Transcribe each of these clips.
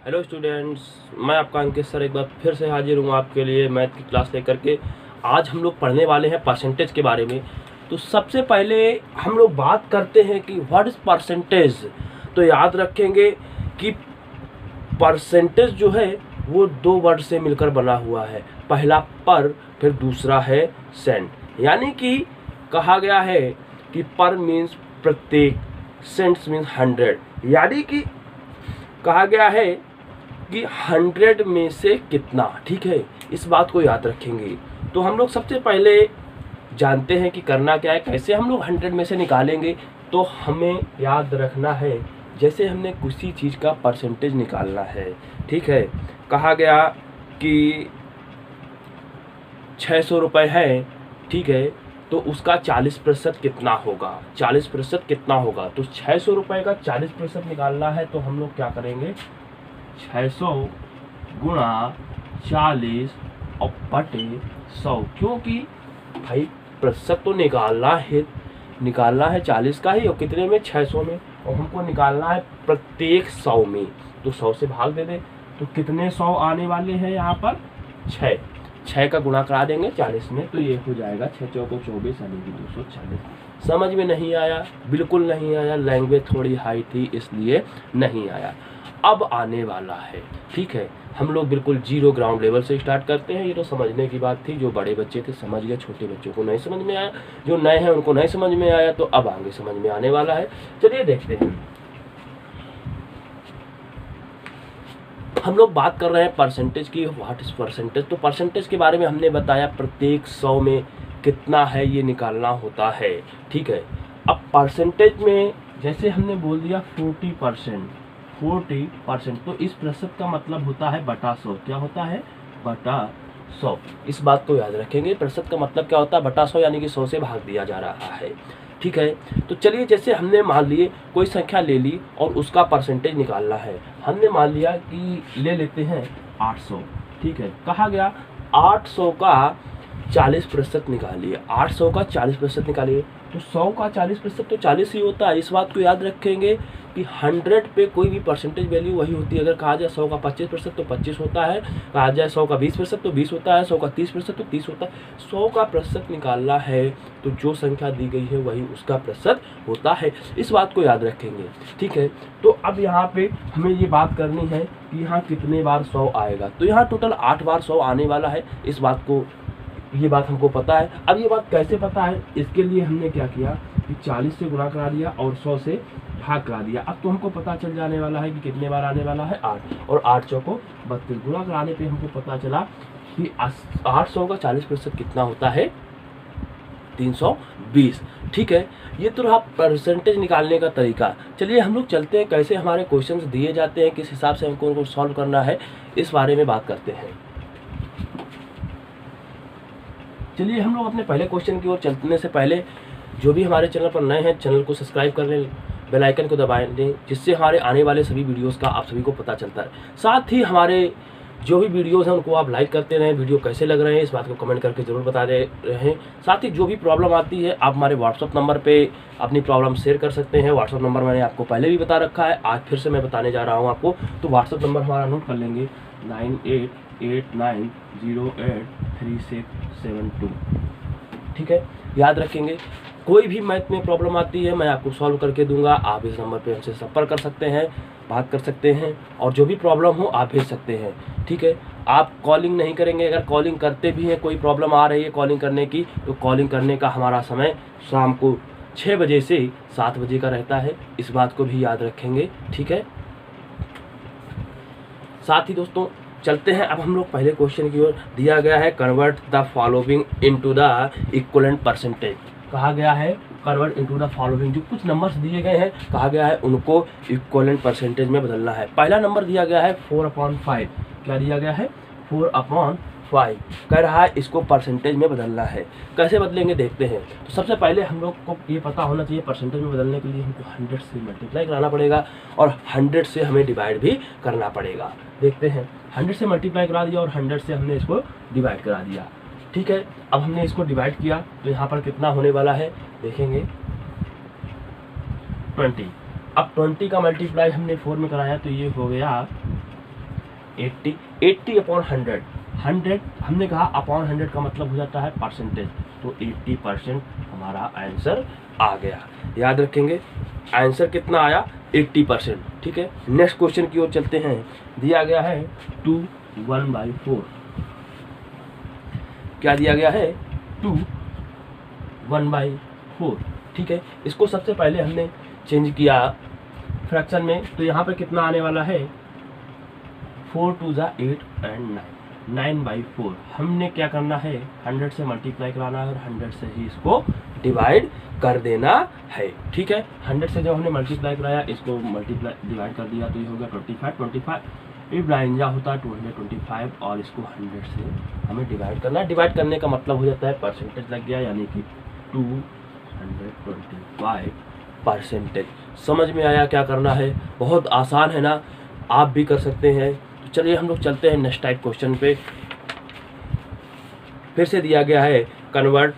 Hello students, मैं आपका अंकित sir एक बार फिर से हाजिर हूँ आपके लिए मैथ की क्लास लेकर के। आज हम लोग पढ़ने वाले हैं परसेंटेज के बारे में। तो सबसे पहले हम लोग बात करते हैं कि व्हाट इज़ परसेंटेज। तो याद रखेंगे कि परसेंटेज जो है वो दो वर्ड से मिलकर बना हुआ है। पहला पर, फिर दूसरा है सेंट। यानी कि कहा गया है कि पर मीन्स प्रत्येक, सेंट्स मीन्स 100। यानी कि कहा गया है कि 100 में से कितना, ठीक है, इस बात को याद रखेंगे। तो हम लोग सबसे पहले जानते हैं कि करना क्या है, कैसे हम लोग 100 में से निकालेंगे। तो हमें याद रखना है, जैसे हमने किसी चीज़ का परसेंटेज निकालना है, ठीक है। कहा गया कि 600 रुपये है, ठीक है, तो उसका 40% कितना होगा, 40% कितना होगा। तो 600 रुपये का 40% निकालना है, तो हम लोग क्या करेंगे, 600 गुणा 40 और बटे 100, क्योंकि भाई प्रतिशत तो निकालना है 40 का ही, और कितने में, 600 में, और हमको निकालना है प्रत्येक 100 में। तो 100 से भाग दे दे, तो कितने 100 आने वाले हैं यहाँ पर, 6 का गुणा करा देंगे 40 में, तो ये हो जाएगा 6 चौको 24 यानी कि 240। समझ में नहीं आया? बिल्कुल नहीं आया, लैंग्वेज थोड़ी हाई थी इसलिए नहीं आया। अब आने वाला है, ठीक है, हम लोग बिल्कुल जीरो ग्राउंड लेवल से स्टार्ट करते हैं। ये तो समझने की बात थी, जो बड़े बच्चे थे समझ गए, छोटे बच्चों को नहीं समझ में आया, जो नए हैं उनको नहीं समझ में आया, तो अब आगे समझ में आने वाला है। चलिए देखते हैं। हम लोग बात कर रहे हैं परसेंटेज की। What is percentage? तो परसेंटेज के बारे में हमने बताया, प्रत्येक 100 में कितना है ये निकालना होता है, ठीक है। अब परसेंटेज में जैसे हमने बोल दिया 40%, तो इस प्रतिशत का मतलब होता है बटा 100। क्या होता है? बटा 100। इस बात को याद रखेंगे, प्रतिशत का मतलब क्या होता है, बटा 100, यानी कि 100 से भाग दिया जा रहा है, ठीक है। तो चलिए, जैसे हमने मान लिए कोई संख्या ले ली और उसका परसेंटेज निकालना है। हमने मान लिया कि ले लेते हैं 800, ठीक है। कहा गया 800 का 40% निकालिए, 800 का 40% निकालिए। तो 100 का 40% तो 40 ही होता है। इस बात को याद रखेंगे कि 100 पे कोई भी परसेंटेज वैल्यू वही होती है। अगर कहा जाए 100 का 25% तो 25 होता है, कहा जाए 100 का 20% तो 20 होता है, 100 का 30% तो 30 होता है। 100 का प्रतिशत निकालना है तो जो संख्या दी गई है वही उसका प्रतिशत होता है। इस बात को याद रखेंगे, ठीक है। तो अब यहाँ पे हमें ये बात करनी है कि यहाँ कितने बार 100 आएगा। तो यहाँ टोटल 8 बार 100 आने वाला है। इस बात को, ये बात हमको पता है। अब ये बात कैसे पता है, इसके लिए हमने क्या किया कि 40 से गुणा करा दिया और 100 से भाग करा दिया। अब तो हमको पता चल जाने वाला है कि कितने बार आने वाला है, 8, और 8 चौको 32। गुणा कराने पे हमको पता चला कि 800 का 40% कितना होता है, 320, ठीक है। ये तो रहा परसेंटेज निकालने का तरीका। चलिए हम लोग चलते हैं, कैसे हमारे क्वेश्चंस दिए जाते हैं, किस हिसाब से हमको उनको सॉल्व करना है, इस बारे में बात करते हैं। चलिए हम लोग अपने पहले क्वेश्चन की ओर चलने से पहले, जो भी हमारे चैनल पर नए हैं, चैनल को सब्सक्राइब कर लें, बेल आइकन को दबा दें, जिससे हमारे आने वाले सभी वीडियोस का आप सभी को पता चलता है। साथ ही हमारे जो भी वीडियोस हैं उनको आप लाइक करते रहें। वीडियो कैसे लग रहे हैं इस बात को कमेंट करके ज़रूर बता दे रहें। साथ ही जो भी प्रॉब्लम आती है आप हमारे व्हाट्सअप नंबर पे अपनी प्रॉब्लम शेयर कर सकते हैं। व्हाट्सअप नंबर मैंने आपको पहले भी बता रखा है, आज फिर से मैं बताने जा रहा हूँ आपको। तो व्हाट्सअप नंबर हमारा नोट कर लेंगे, 9889083672, ठीक है, याद रखेंगे। कोई भी मैथ में प्रॉब्लम आती है मैं आपको सॉल्व करके दूंगा। आप इस नंबर पे हमसे संपर्क कर सकते हैं, बात कर सकते हैं, और जो भी प्रॉब्लम हो आप भेज सकते हैं, ठीक है। आप कॉलिंग नहीं करेंगे। अगर कॉलिंग करते भी हैं, कोई प्रॉब्लम आ रही है कॉलिंग करने की, तो कॉलिंग करने का हमारा समय शाम को 6 बजे से 7 बजे का रहता है। इस बात को भी याद रखेंगे, ठीक है। साथ ही दोस्तों चलते हैं अब हम लोग पहले क्वेश्चन की ओर। दिया गया है convert the following into the equivalent percentage. कहा गया है कन्वर्ट इनटू द फॉलोइंग, जो कुछ नंबर्स दिए गए हैं कहा गया है उनको इक्विवेलेंट परसेंटेज में बदलना है। पहला नंबर दिया गया है 4/5। क्या दिया गया है? 4/5। कह रहा है इसको परसेंटेज में बदलना है। कैसे बदलेंगे देखते हैं। तो सबसे पहले हम लोग को ये पता होना चाहिए, परसेंटेज में बदलने के लिए हमको 100 से मल्टीप्लाई कराना पड़ेगा और 100 से हमें डिवाइड भी करना पड़ेगा। देखते हैं, 100 से मल्टीप्लाई करा दिया और 100 से हमने इसको डिवाइड करा दिया, ठीक है। अब हमने इसको डिवाइड किया तो यहाँ पर कितना होने वाला है देखेंगे, 20। अब 20 का मल्टीप्लाई हमने 4 में कराया तो ये हो गया 80, 80/100, 100 हमने कहा अपॉन 100 का मतलब हो जाता है परसेंटेज, तो 80% हमारा आंसर आ गया। याद रखेंगे आंसर कितना आया 80%। ठीक है, नेक्स्ट क्वेश्चन की ओर चलते हैं। दिया गया है 2 1/4। क्या दिया गया है 2 1/4। ठीक है, इसको सबसे पहले हमने चेंज किया फ्रैक्शन में, तो यहाँ पे कितना आने वाला है 4 2 8 and 9, 9/4। हमने क्या करना है 100 से मल्टीप्लाई कराना है और 100 से ही इसको डिवाइड कर देना है। ठीक है, 100 से जब हमने मल्टीप्लाई कराया, इसको मल्टीप्लाई डिवाइड कर दिया तो ये हो गया 25 इब्राइंजा होता है 225 और इसको 100 से हमें डिवाइड करना है। डिवाइड करने का मतलब हो जाता है परसेंटेज लग गया, यानी कि 225%। समझ में आया क्या करना है? बहुत आसान है ना, आप भी कर सकते हैं। तो चलिए हम लोग चलते हैं नेक्स्ट टाइप क्वेश्चन पे। फिर से दिया गया है convert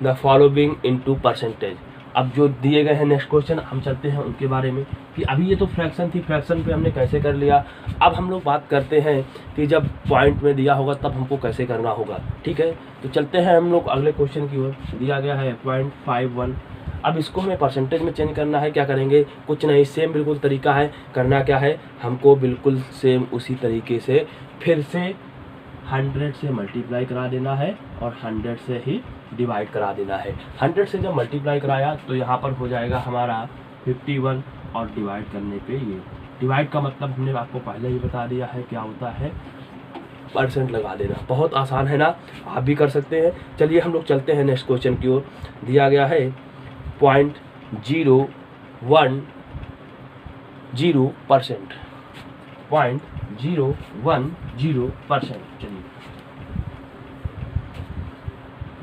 the following into percentage. अब जो दिए गए हैं नेक्स्ट क्वेश्चन, हम चलते हैं उनके बारे में कि अभी ये तो फ्रैक्शन थी, फ्रैक्शन पे हमने कैसे कर लिया। अब हम लोग बात करते हैं कि जब पॉइंट में दिया होगा तब हमको कैसे करना होगा। ठीक है, तो चलते हैं हम लोग अगले क्वेश्चन की ओर। दिया गया है 0.51। अब इसको हमें परसेंटेज में चेंज करना है। क्या करेंगे? कुछ नहीं, सेम बिल्कुल तरीका है। करना क्या है, हमको बिल्कुल सेम उसी तरीके से फिर से 100 से मल्टीप्लाई करा देना है और 100 से ही डिवाइड करा देना है। 100 से जब मल्टीप्लाई कराया तो यहाँ पर हो जाएगा हमारा 51 और डिवाइड करने पे ये डिवाइड का मतलब हमने आपको पहले ही बता दिया है क्या होता है, परसेंट लगा देना। बहुत आसान है ना, आप भी कर सकते हैं। चलिए हम लोग चलते हैं नेक्स्ट क्वेश्चन की ओर। दिया गया है 0.010%, 0.010%। चलिए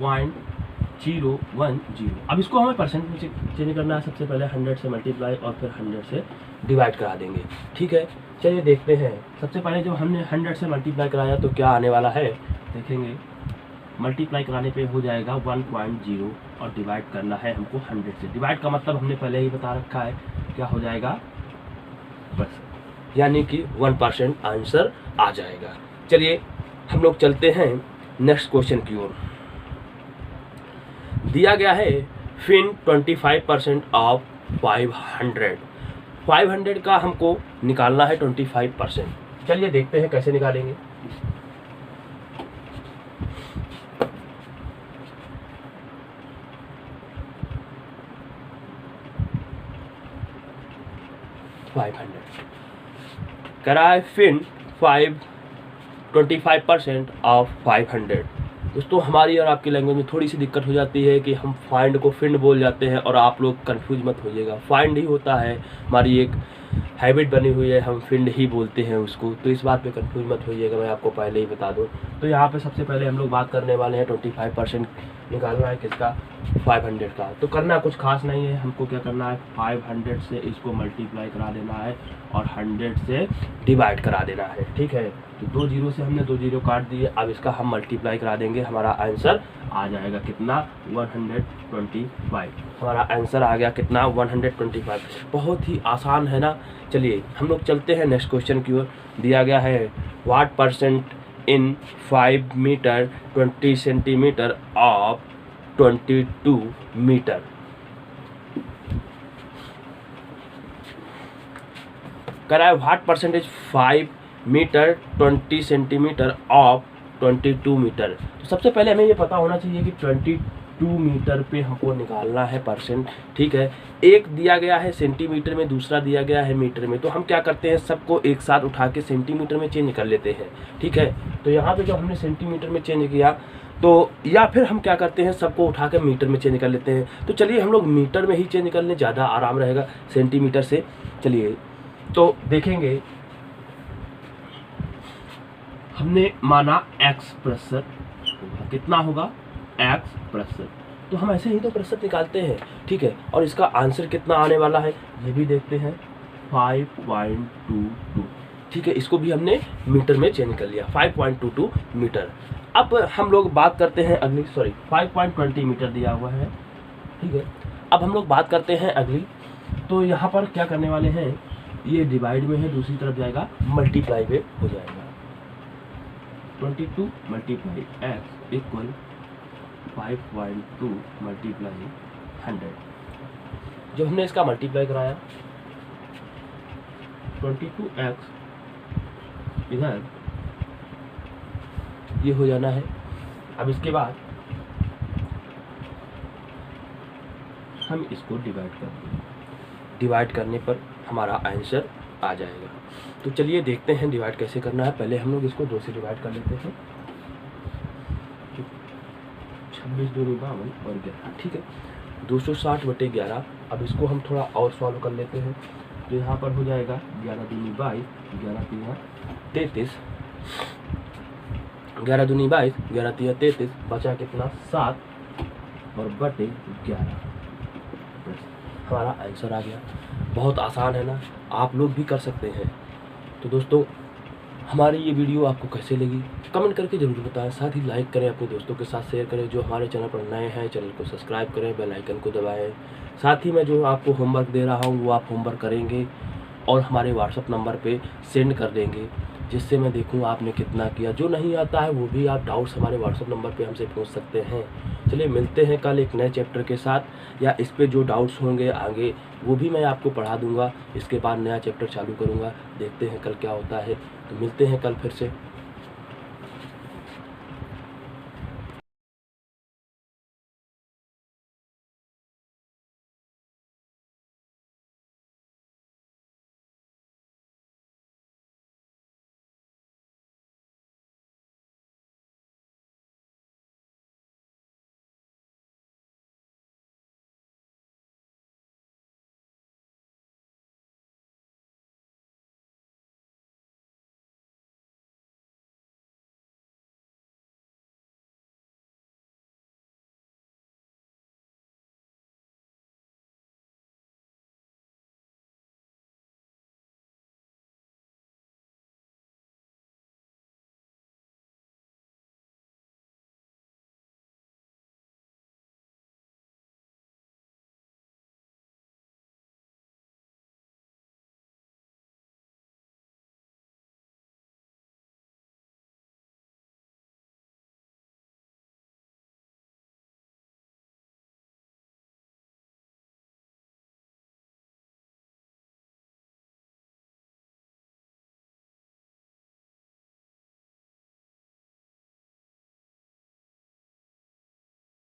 0.010। अब इसको हमें परसेंट में चेंज करना है। सबसे पहले 100 से मल्टीप्लाई और फिर 100 से डिवाइड करा देंगे। ठीक है, चलिए देखते हैं। सबसे पहले जब हमने 100 से मल्टीप्लाई कराया तो क्या आने वाला है, देखेंगे। मल्टीप्लाई कराने पे हो जाएगा 1.0 और डिवाइड करना है हमको 100 से। डिवाइड का मतलब हमने पहले ही बता रखा है, क्या हो जाएगा बस, यानी कि 1% आंसर आ जाएगा। चलिए हम लोग चलते हैं नेक्स्ट क्वेश्चन की ओर। दिया गया है फिन 25% ऑफ 500। 500 का हमको निकालना है 25%। चलिए देखते हैं कैसे निकालेंगे। कराए फिन 25% ऑफ 500। दोस्तों हमारी और आपकी लैंग्वेज में थोड़ी सी दिक्कत हो जाती है कि हम फाइंड को फिंड बोल जाते हैं और आप लोग कंफ्यूज मत होइएगा। फाइंड ही होता है, हमारी एक हैबिट बनी हुई है, हम फिंड ही बोलते हैं उसको, तो इस बात पे कंफ्यूज मत होइएगा, मैं आपको पहले ही बता दूं। तो यहाँ पे सबसे पहले हम लोग बात करने वाले हैं 25% निकालना है किसका, 500 का। तो करना कुछ खास नहीं है, हमको क्या करना है 500 से इसको मल्टीप्लाई करा देना है और 100 से डिवाइड करा देना है। ठीक है, तो 2 जीरो से हमने 2 जीरो काट दिए। अब इसका हम मल्टीप्लाई करा देंगे, हमारा आंसर आ जाएगा कितना 125। हमारा आंसर आ गया कितना 125। बहुत ही आसान है ना। चलिए हम लोग चलते हैं नेक्स्ट क्वेश्चन की ओर। दिया गया है what percent in 5 metre 20 centimetre of 22 metre. कराए what percentage 5 metre 20 centimetre of 22 metre. तो सबसे पहले हमें ये पता होना चाहिए कि 22 मीटर पे हमको निकालना है परसेंट। ठीक है, एक दिया गया है सेंटीमीटर में, दूसरा दिया गया है मीटर में। तो हम क्या करते हैं, सबको एक साथ उठा के सेंटीमीटर में चेंज कर लेते हैं। ठीक है, तो यहाँ पे जब हमने सेंटीमीटर में चेंज किया तो, या फिर हम क्या करते हैं सबको उठा के मीटर में चेंज कर लेते हैं। तो चलिए हम लोग मीटर में ही चेंज कर लें, ज़्यादा आराम रहेगा सेंटीमीटर से। चलिए तो देखेंगे, हमने माना x प्रतिशत होगा, कितना होगा x प्रतिशत। तो हम ऐसे ही तो प्रतिशत निकालते हैं। ठीक है, और इसका आंसर कितना आने वाला है ये भी देखते हैं, 5.22। ठीक है, इसको भी हमने मीटर में चेंज कर लिया, 5.22 मीटर। अब हम लोग बात करते हैं अगली, 5.20 मीटर दिया हुआ है। ठीक है, अब हम लोग बात करते हैं अगली। तो यहाँ पर क्या करने वाले हैं, ये डिवाइड में है, दूसरी तरफ जाएगा मल्टीप्लाई में हो जाएगा। 22 मल्टीप्लाई एक्स इक्वल 5.2 मल्टीप्लाई 100। जब हमने इसका मल्टीप्लाई कराया 22x इधर ये हो जाना है। अब इसके बाद हम इसको डिवाइड कर देंगे, डिवाइड करने पर हमारा आंसर आ जाएगा। तो चलिए देखते हैं डिवाइड कैसे करना है। पहले हम लोग इसको 2 से डिवाइड कर लेते हैं। 26 दूनी 52 और 11, ठीक है, 260/11। अब इसको हम थोड़ा और सॉल्व कर लेते हैं। तो यहाँ पर हो जाएगा 11 दूनी 22, 11 3 33, 11 दूनी 22, 11 3 33, बचा कितना 7 और बटे 11। हमारा आंसर आ गया। बहुत आसान है ना, आप लोग भी कर सकते हैं। तो दोस्तों हमारी ये वीडियो आपको कैसे लगी कमेंट करके ज़रूर बताएं। साथ ही लाइक करें, अपने दोस्तों के साथ शेयर करें। जो हमारे चैनल पर नए हैं चैनल को सब्सक्राइब करें, बेल आइकन को दबाएं। साथ ही मैं जो आपको होमवर्क दे रहा हूँ वो आप होमवर्क करेंगे और हमारे व्हाट्सएप नंबर पे सेंड कर देंगे, जिससे मैं देखूँ आपने कितना किया। जो नहीं आता है वो भी आप डाउट्स हमारे व्हाट्सएप नंबर पे हमसे पूछ सकते हैं। चलिए मिलते हैं कल एक नए चैप्टर के साथ, या इस पे जो डाउट्स होंगे आगे वो भी मैं आपको पढ़ा दूंगा। इसके बाद नया चैप्टर चालू करूंगा, देखते हैं कल क्या होता है। तो मिलते हैं कल फिर से।